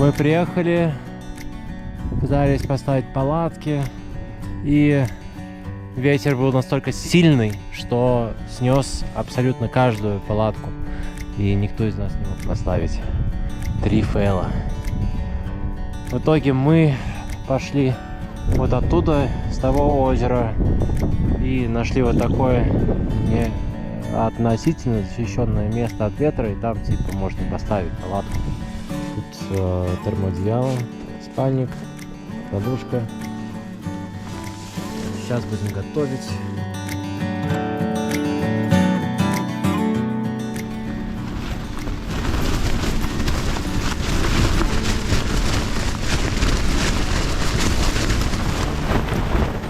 Мы приехали, пытались поставить палатки, и ветер был настолько сильный, что снес абсолютно каждую палатку, и никто из нас не мог поставить. 3 фейла. В итоге мы пошли вот оттуда, с того озера, и нашли вот такое не относительно защищенное место от ветра, и там типа можно поставить палатку. Тут термоодеяло, спальник, подушка. Сейчас будем готовить.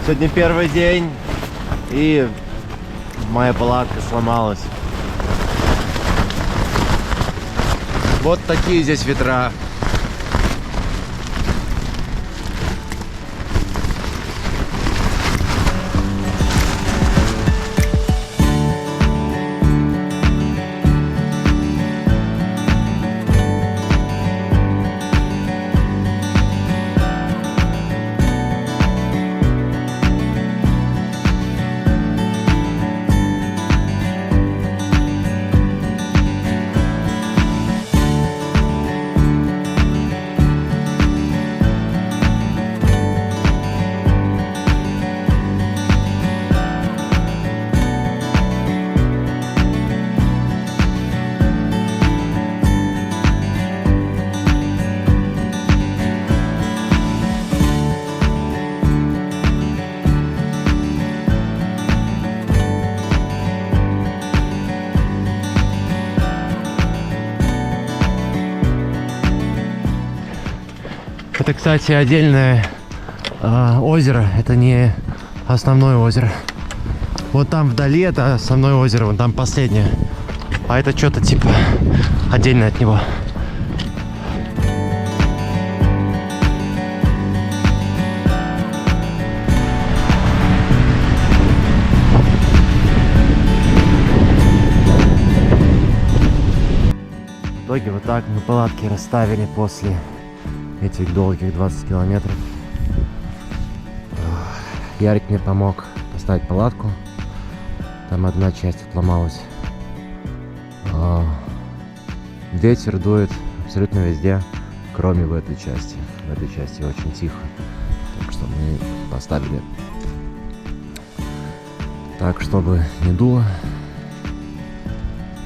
Сегодня первый день, и моя палатка сломалась. Вот такие здесь ветра. Это, кстати, отдельное озеро, это не основное озеро. Вот там вдали это основное озеро, вон там последнее. А это что-то типа отдельно от него. В итоге вот так мы палатки расставили после этих долгих 20 километров. Ярик мне помог поставить палатку. Там одна часть отломалась. Ветер дует абсолютно везде, кроме в этой части. В этой части очень тихо. Так что мы поставили так, чтобы не дуло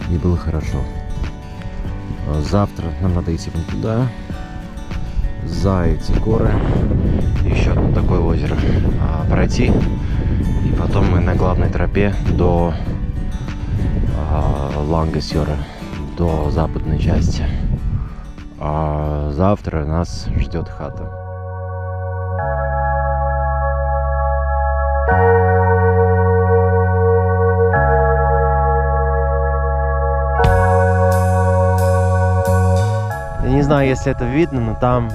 и было хорошо. Завтра нам надо идти вон туда, за эти горы, еще одно такое озеро пройти, и потом мы на главной тропе до Лангасьора, до западной части. А завтра нас ждет хата. Я не знаю, если это видно, но там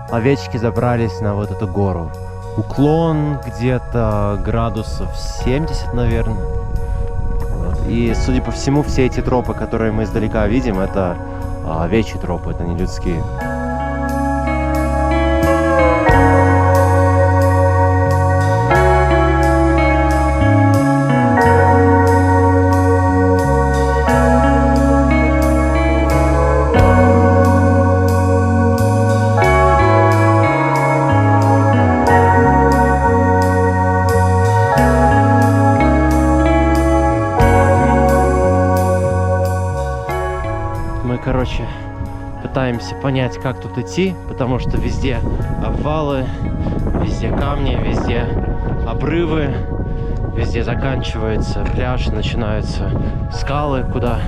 овечки забрались на вот эту гору. Уклон где-то градусов 70, наверное. Вот. И, судя по всему, все эти тропы, которые мы издалека видим, это овечьи тропы, это не людские. Короче, пытаемся понять, как тут идти, потому что везде обвалы, везде камни, везде обрывы, везде заканчивается пляж, начинаются скалы, куда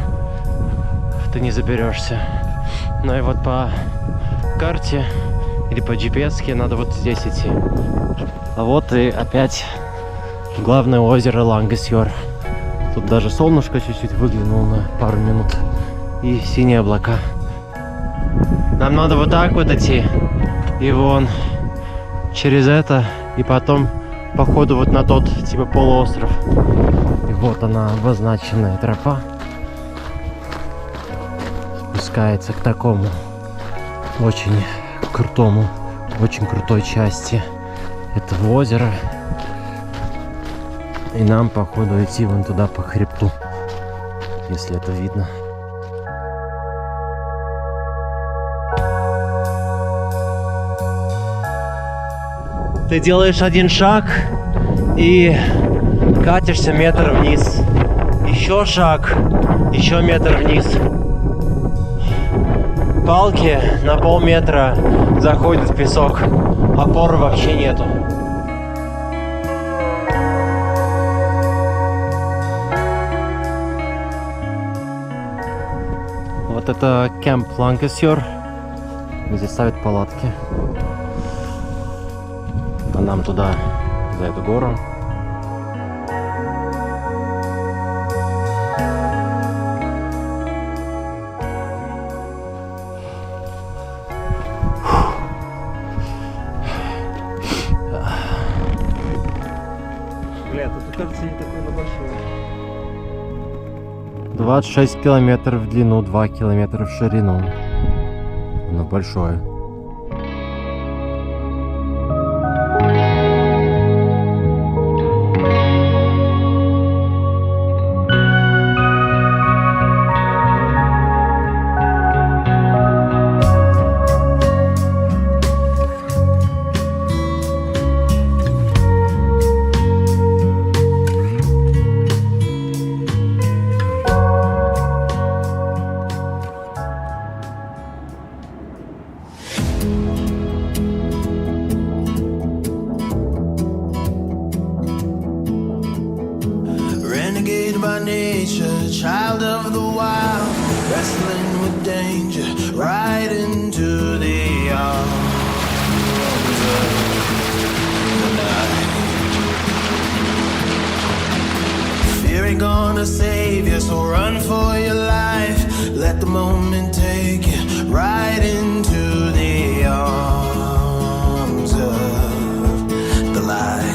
ты не заберешься. Ну и вот по карте или по GPS надо вот здесь идти. А вот и опять главное озеро Лангасьор. Тут даже солнышко чуть-чуть выглянуло на пару минут. И синие облака. Нам надо вот так вот идти. И вон через это. И потом по ходу вот на тот типа полуостров. И вот она, обозначенная тропа. Спускается к такому очень крутой части этого озера. И нам, походу, идти вон туда по хребту, если это видно. Ты делаешь один шаг и катишься метр вниз. Еще шаг, еще метр вниз. Палки на полметра заходят в песок. Опоры вообще нету. Вот это Кэмп Ланкасьор, где ставят палатки. А нам туда, за эту гору. Бля, тут кажется не такой на большой. 26 километров в длину, 2 километра в ширину. Оно большое. By nature, child of the wild, wrestling with danger, right into the arms of the night. Fear ain't gonna save you, so run for your life. Let the moment take you right into the arms of the light.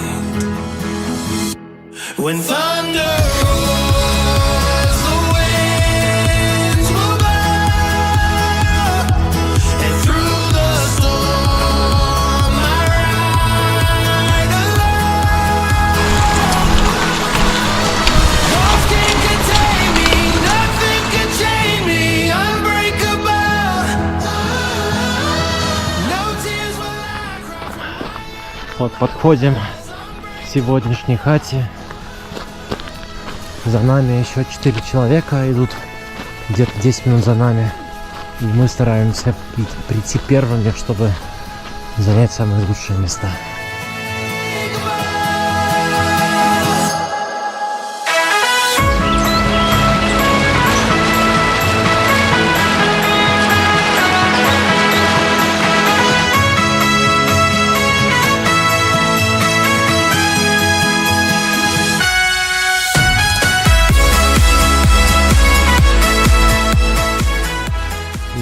When thunder roars, the winds will blow, and through the storm I ride alone. Walls can't contain me, nothing can chain me, unbreakable. No tears will I cry. Вот подходим к сегодняшней хате. За нами еще 4 человека идут, где-то 10 минут за нами. И мы стараемся прийти первыми, чтобы занять самые лучшие места.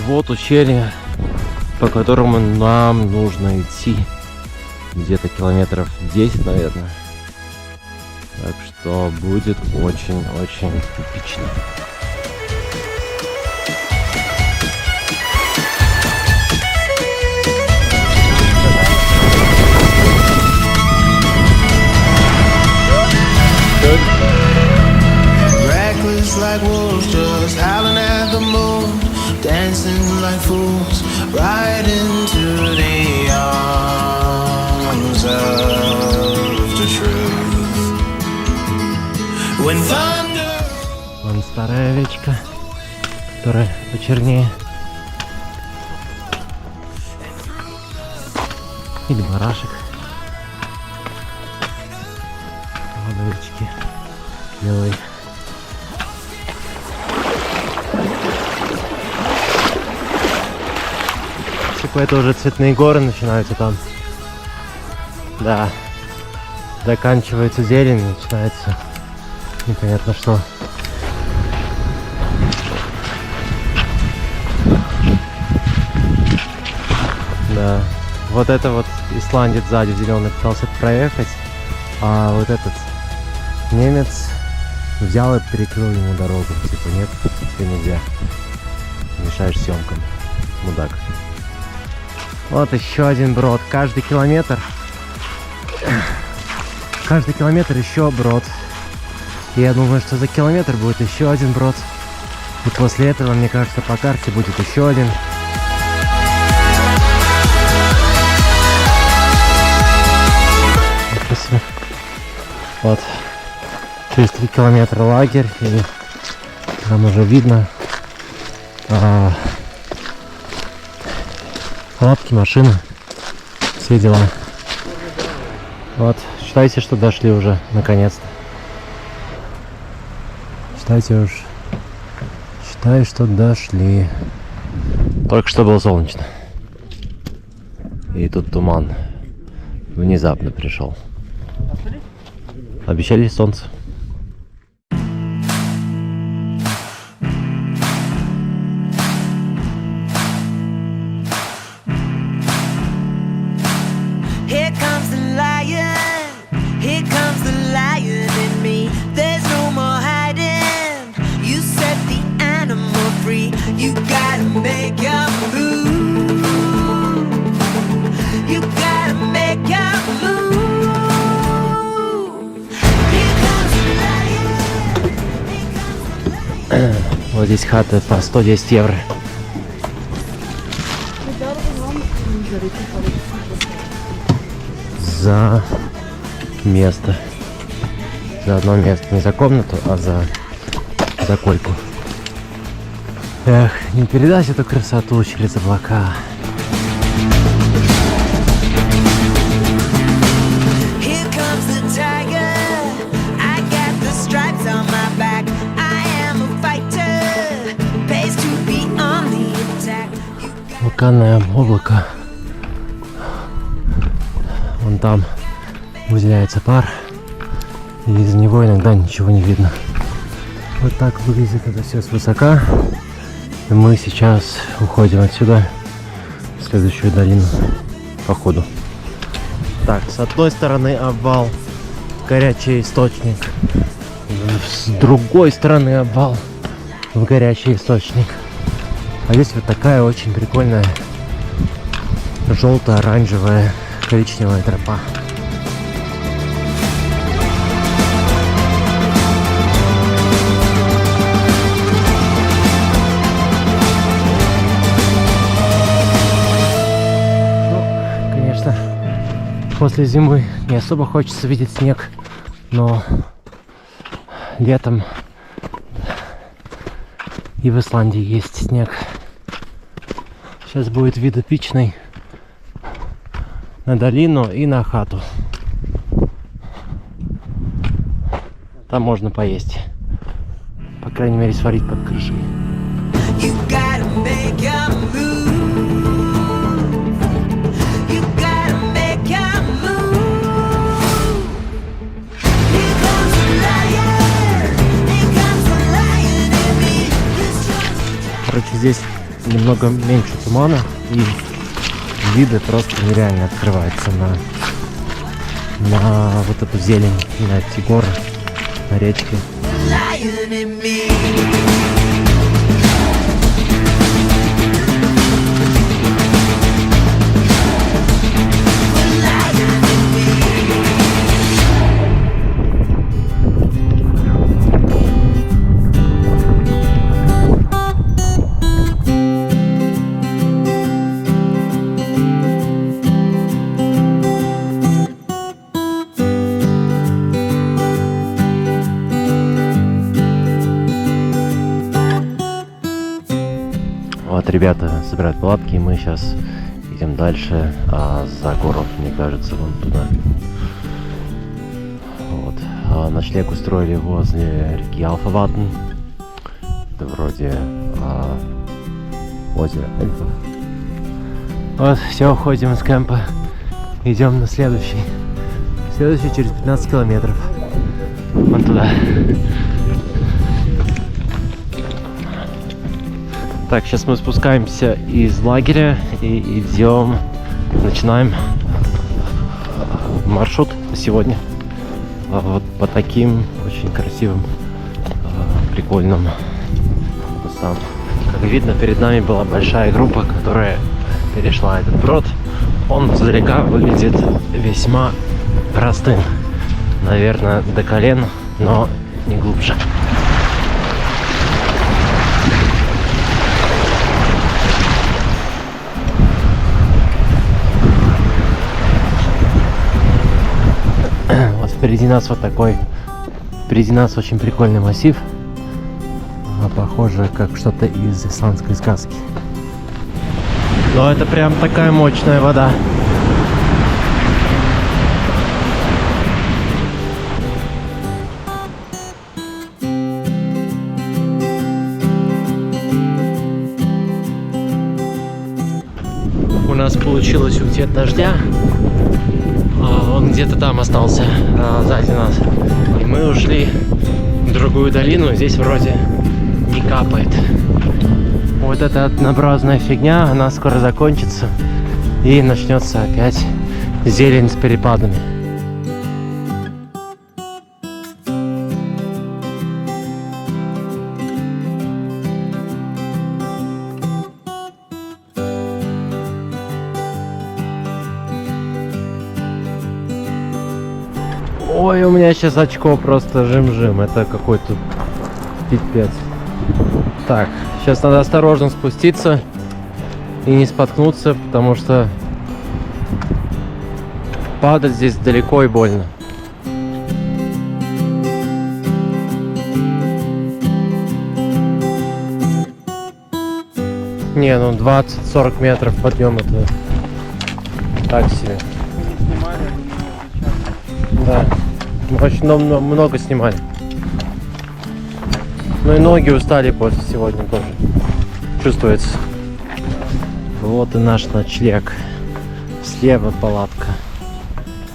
Вот ущелье, по которому нам нужно идти где-то километров 10, наверное. Так что будет очень-очень эпично. Reckless like wolves, just howling at the moon, dancing like fools, right into the arms of the truth. When thunder. Вон старая овечка, которая почернее. Или барашек. Вот овечки белые. Типа это уже цветные горы начинаются там. Да. Заканчивается зелень, начинается непонятно что. Да. Вот это вот исландец сзади зеленый пытался проехать, а вот этот немец взял и перекрыл ему дорогу. Типа нет, тебе нельзя. Мешаешь съемкам. Мудак. Вот еще один брод. Каждый километр еще брод. И я думаю, что за километр будет еще один брод. И после этого, мне кажется, по карте будет еще один. Спасибо. Вот. Через 3 километра лагерь. И там уже видно палатки, машины. Все дела. Вот. Считайте, что дошли уже, наконец-то. Считай, что дошли. Только что было солнечно. И тут туман внезапно пришел. Обещали солнце. Here comes the lion. Here comes the lion in me. There's no more hiding. You set the animal free. You gotta make your move. You gotta make your move. Here comes the lion. Here comes the lion. Вот здесь хаты по 110 евро. За место. За одно место. Не за комнату, а за койку. Эх, не передать эту красоту через облака. Here comes the tiger. I got the stripes on my back. I am a fighter. Pays to be on the attack. Вулканное облако. Вон там выделяется пар. И из него иногда ничего не видно. Вот так выглядит это все свысока. И мы сейчас уходим отсюда в следующую долину по ходу. Так, с одной стороны обвал, горячий источник. С другой стороны обвал, в горячий источник. А здесь вот такая очень прикольная желто-оранжевая коричневая тропа. Конечно, после зимы не особо хочется видеть снег, но летом и в Исландии есть снег. Сейчас будет вид эпичный на долину и на хату. Там можно поесть. По крайней мере, сварить под крышей. You gotta make your move. You gotta make your move. Here comes the lion. Here comes the lion in me. This one's Короче, здесь немного меньше тумана и виды просто нереально открываются на вот эту зелень, на эти горы, на речки. the lion in me. The lion in me. Вот ребята собирают палатки, и мы сейчас идем дальше за город, мне кажется, вон туда. Вот. Ночлег устроили возле реки Алфаватн. Это вроде озеро эльфов. Вот, все, уходим из кемпа. Идем на следующий. Следующий через 15 километров. Вон туда. Так, сейчас мы спускаемся из лагеря и идем, начинаем маршрут сегодня. Вот по таким очень красивым, прикольным местам. Как видно, перед нами была большая группа, которая перешла этот брод. Он издалека выглядит весьма простым. Наверное, до колен, но не глубже. Вот впереди нас вот такой, впереди нас очень прикольный массив. Похоже, как что-то из исландской сказки. Но это прям такая мощная вода. У нас получилось уйти от дождя. Он где-то там остался, сзади нас. И мы ушли в другую долину. Здесь вроде не капает. Вот эта однообразная фигня, она скоро закончится. И начнется опять зелень с перепадами. Ой, у меня сейчас очко просто жим-жим. Это какой-то пипец. Так, сейчас надо осторожно спуститься и не споткнуться, потому что падать здесь далеко и больно. Не, ну 20-40 метров подъем это так себе. Да, мы очень много снимали. Ну и ноги устали после сегодня тоже. Чувствуется. Вот и наш ночлег. Слева палатка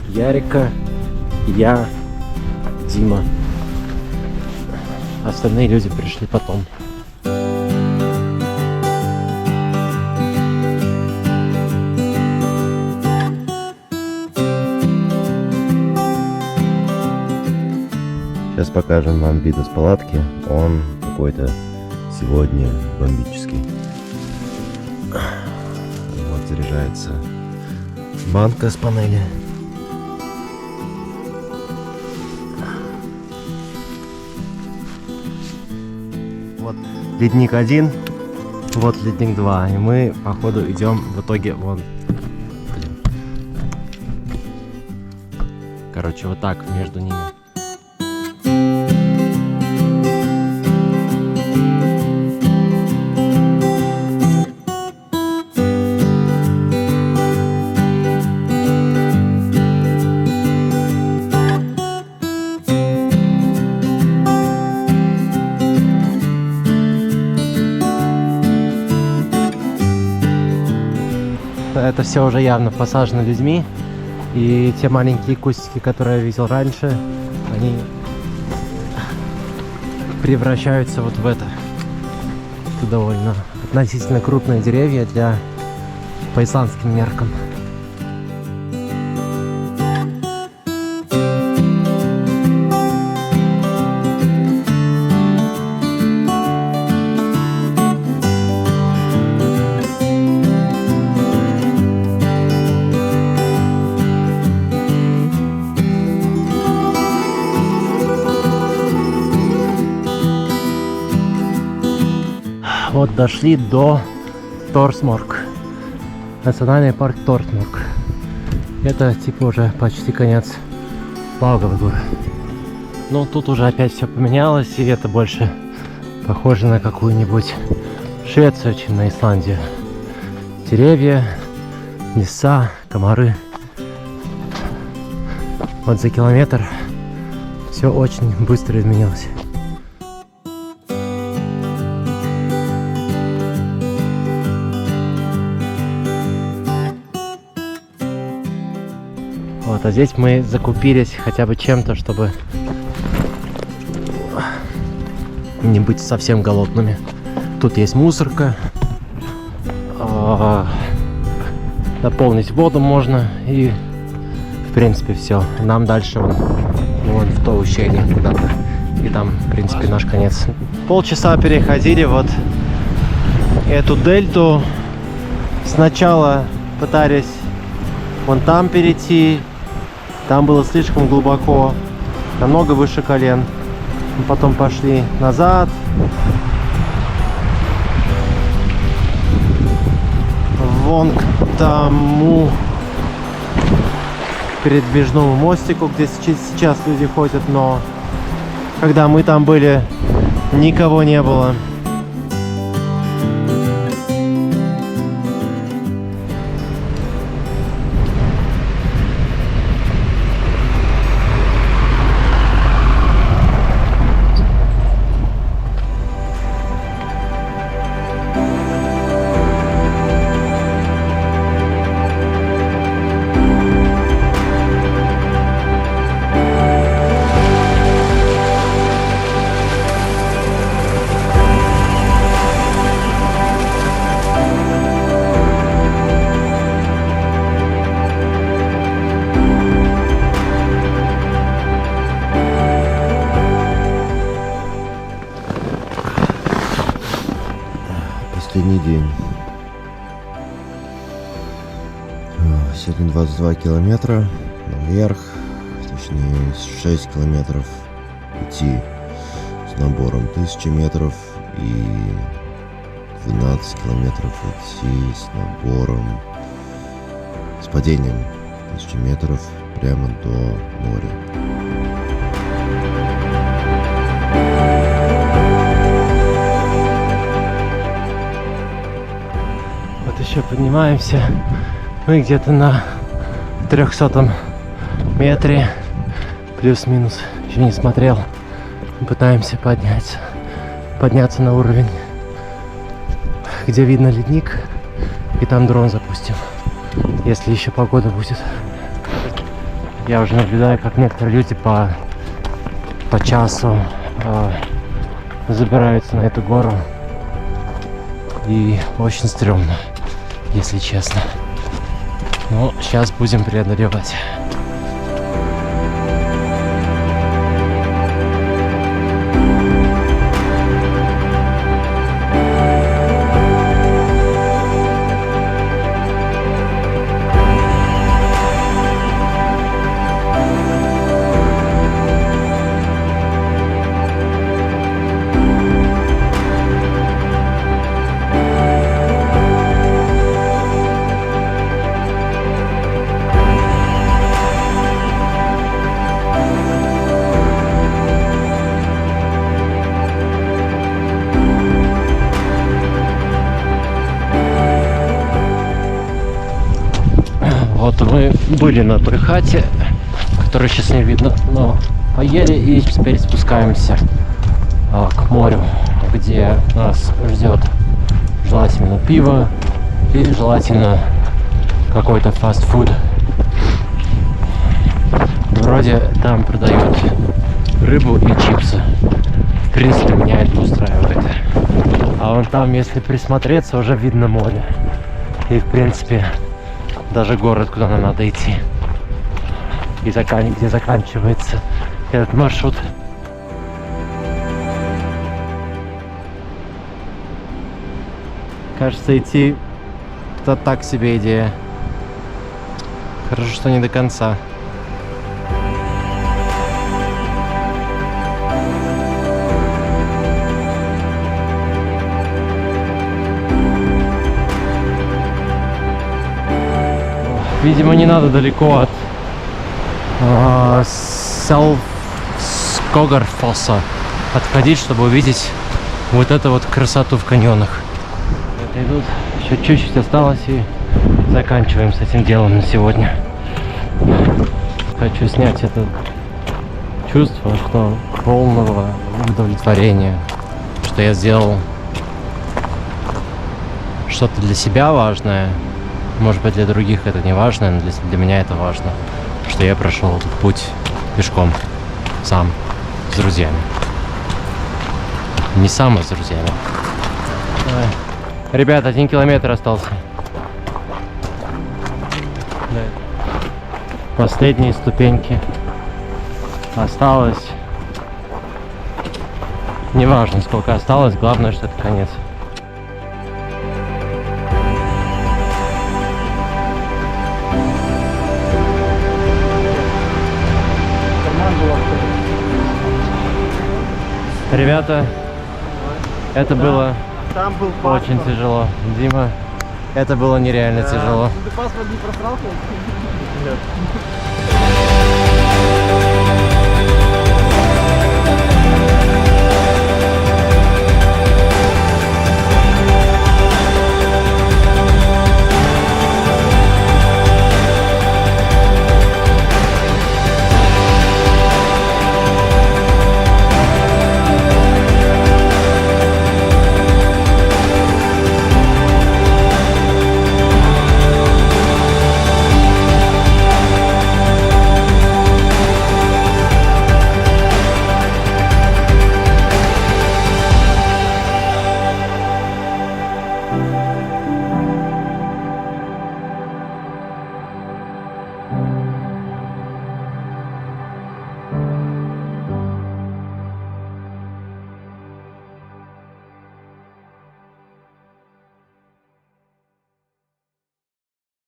Ярика, я, Дима. Остальные люди пришли потом. Сейчас покажем вам вид из палатки. Он какой-то сегодня бомбический. Вот заряжается банка с панели. Вот ледник 1, вот ледник 2. И мы, походу, идем в итоге вон. Блин. Короче, вот так между ними. Это все уже явно посажено людьми. И те маленькие кустики, которые я видел раньше, они превращаются вот в это. Это довольно относительно крупные деревья по исландским меркам. Вот дошли до Торсморк. Национальный парк Торсморк. Это типа уже почти конец Лауговой горы. Но тут уже опять все поменялось, и это больше похоже на какую-нибудь Швецию, чем на Исландию. Деревья, леса, комары. Вот за километр все очень быстро изменилось. Вот, а здесь мы закупились хотя бы чем-то, чтобы не быть совсем голодными. Тут есть мусорка, наполнить воду можно, и в принципе все. Нам дальше вон в то ущелье куда-то, и там в принципе наш конец. Полчаса переходили вот эту дельту. Сначала пытались вон там перейти. Там было слишком глубоко, намного выше колен. Мы потом пошли назад. Вон к тому передвижному мостику, где сейчас люди ходят, но когда мы там были, никого не было. Последний день. Сегодня 22 километра наверх, точнее 6 километров идти с набором 1000 метров и 12 километров идти с набором, с падением 1000 метров прямо до моря. Еще поднимаемся. Мы где-то на 300 метре. Плюс-минус. Еще не смотрел. Пытаемся подняться на уровень, где видно ледник. И там дрон запустим. Если еще погода будет. Я уже наблюдаю, как некоторые люди по часу забираются на эту гору. И очень стрёмно, если честно. Но сейчас будем преодолевать. Вот мы были на той хате, которую сейчас не видно, но поели и теперь спускаемся к морю, где нас ждет желательно пиво и желательно какой-то фастфуд. Вроде там продают рыбу и чипсы. В принципе, меня это устраивает. А вон там, если присмотреться, уже видно море. И в принципе даже город, куда нам надо идти. И где заканчивается этот маршрут. Кажется, идти это так себе идея. Хорошо, что не до конца. Видимо, не надо далеко от Скогарфосса отходить, чтобы увидеть вот эту вот красоту в каньонах. Это идут, еще чуть-чуть осталось, и заканчиваем с этим делом на сегодня. Хочу снять это чувство, что полного удовлетворения, что я сделал что-то для себя важное. Может быть, для других это не важно, но для меня это важно, что я прошел этот путь пешком, сам, с друзьями. Не сам, а с друзьями. Ребят, 1 километр остался. Да. Последние ступеньки. Осталось. Неважно, сколько осталось, главное, что это конец. Ребята, это было Там был очень паспорт. тяжело. Дима, это было нереально тяжело. Ты паспорт не просрал? Нет.